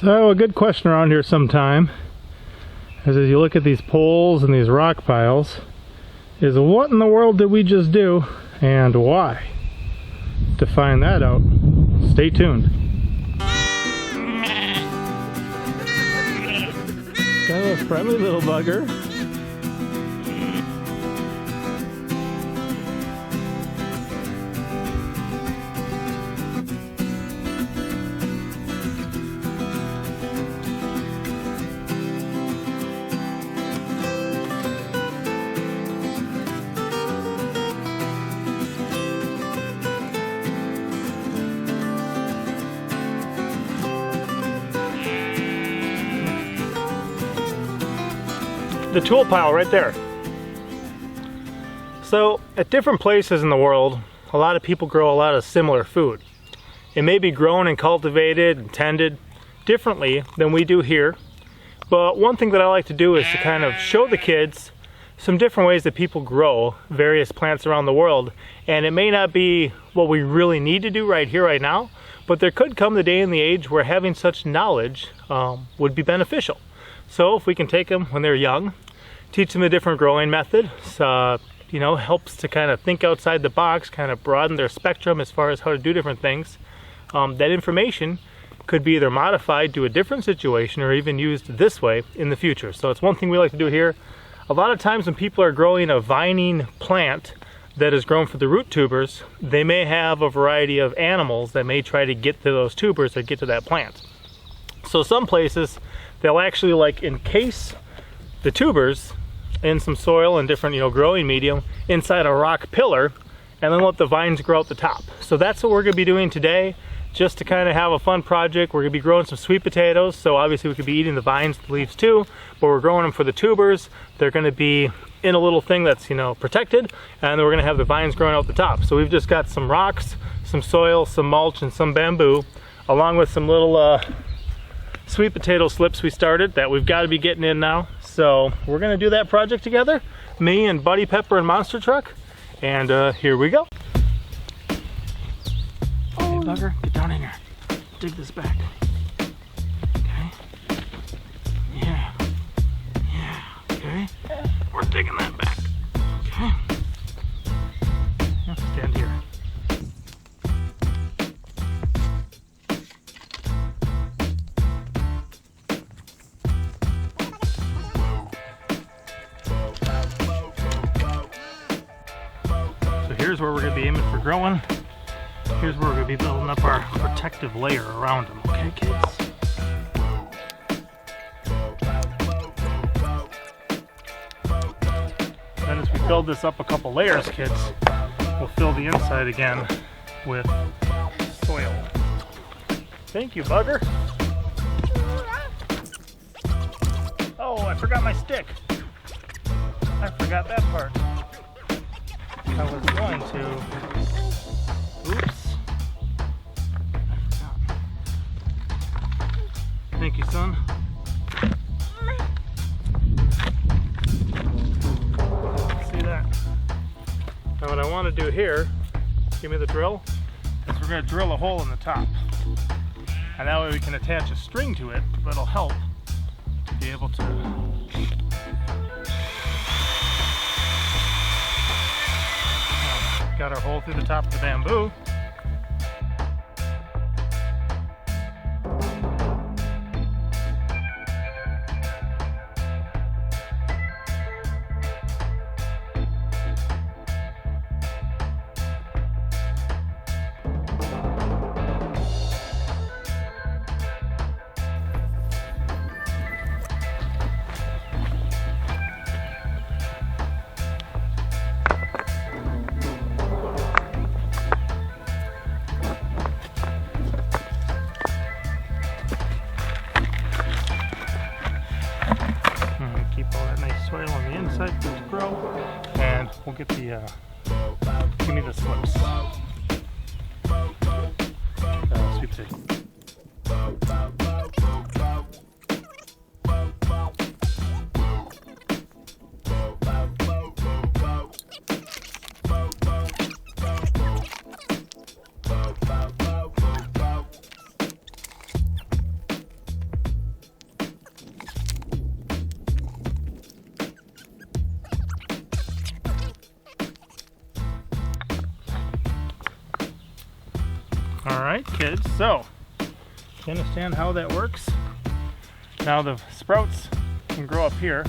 So a good question around here sometime, as you look at these poles and these rock piles, is what in the world did we just do and why? To find that out, stay tuned. Kind of a friendly little bugger. The tool pile right there. So at different places in the world, a lot of people grow a lot of similar food. It may be grown and cultivated and tended differently than we do here, but one thing that I like to do is to kind of show the kids some different ways that people grow various plants around the world. And it may not be what we really need to do right here, right now, but there could come the day and the age where having such knowledge would be beneficial. So if we can take them when they're young, teach them a different growing method, you know, helps to kind of think outside the box, kind of broaden their spectrum as far as how to do different things. That information could be either modified to a different situation or even used this way in the future. So it's one thing we like to do here. A lot of times when people are growing a vining plant that is grown for the root tubers, they may have a variety of animals that may try to get to those tubers or get to that plant. So some places they'll actually like encase the tubers in some soil and different, you know, growing medium inside a rock pillar, and then let the vines grow out the top. So that's what we're going to be doing today, just to kind of have a fun project. We're going to be growing some sweet potatoes, so obviously we could be eating the vines, the leaves too, but we're growing them for the tubers. They're going to be in a little thing that's, you know, protected, and then we're going to have the vines growing out the top. So we've just got some rocks, some soil, some mulch, and some bamboo, along with some little sweet potato slips we started that we've got to be getting in now. So we're gonna do that project together, me and Buddy Pepper and Monster Truck, and here we go. Hey bugger, get down in here, dig this back. Okay, yeah, okay, we're digging that back. Okay, stand here. Here's where we're going to be aiming for growing. Here's where we're going to be building up our protective layer around them, okay kids? Then as we build this up a couple layers, kids, we'll fill the inside again with soil. Thank you, bugger. Oh, I forgot my stick. I forgot that part. I was going to. Oops. Thank you, son. See that? Now what I want to do here, give me the drill, is we're going to drill a hole in the top. And that way we can attach a string to it that'll help to be able to got our hole through the top of the bamboo. Soil on the inside for it to grow, and we'll get the give me the slips. Sweet potato. Alright kids, so you understand how that works? Now the sprouts can grow up here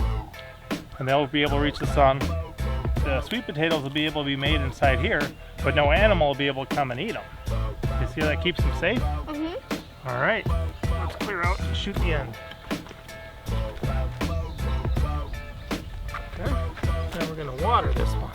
and they'll be able to reach the sun. The sweet potatoes will be able to be made inside here, but no animal will be able to come and eat them. You see how that keeps them safe? Mm-hmm. Alright, let's clear out and shoot the end. Okay, now we're going to water this one.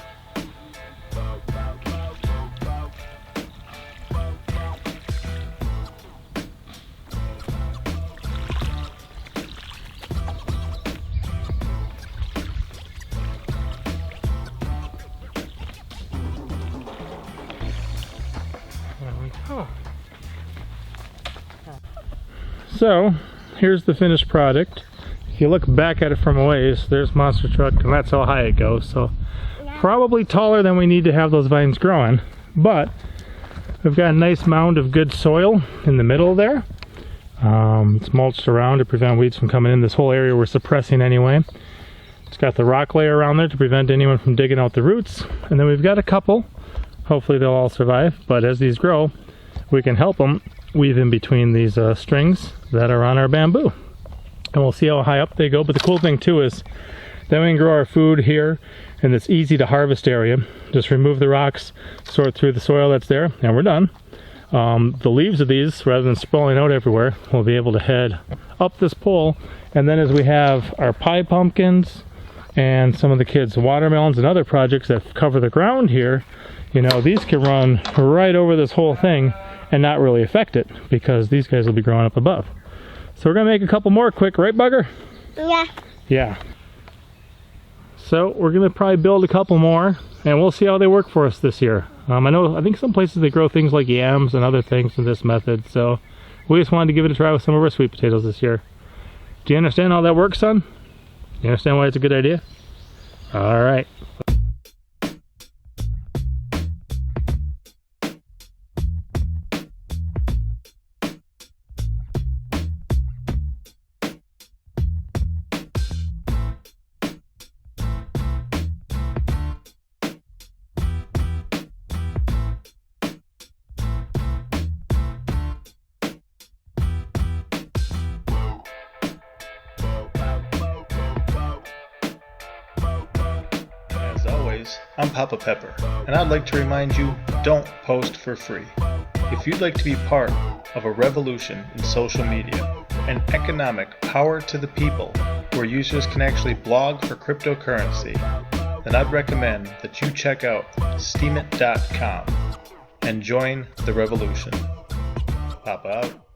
Oh. So here's the finished product. If you look back at it from a ways, there's Monster Truck, and that's how high it goes. So probably taller than we need to have those vines growing. But we've got a nice mound of good soil in the middle there. It's mulched around to prevent weeds from coming in. This whole area we're suppressing anyway. It's got the rock layer around there to prevent anyone from digging out the roots. And then we've got a couple. Hopefully they'll all survive. But as these grow, we can help them weave in between these strings that are on our bamboo. And we'll see how high up they go. But the cool thing too is then we can grow our food here in this easy to harvest area. Just remove the rocks, sort through the soil that's there, and we're done. The leaves of these, rather than sprawling out everywhere, we'll be able to head up this pole. And then as we have our pie pumpkins and some of the kids' watermelons and other projects that cover the ground here, you know, these can run right over this whole thing and not really affect it because these guys will be growing up above. So we're gonna make a couple more quick, right Bugger? Yeah. Yeah. So we're gonna probably build a couple more and we'll see how they work for us this year. I think some places they grow things like yams and other things in this method, so we just wanted to give it a try with some of our sweet potatoes this year. Do you understand how that works, son? You understand why it's a good idea? All right. I'm Papa Pepper, and I'd like to remind you, don't post for free. If you'd like to be part of a revolution in social media, an economic power to the people where users can actually blog for cryptocurrency, then I'd recommend that you check out steemit.com and join the revolution. Papa out.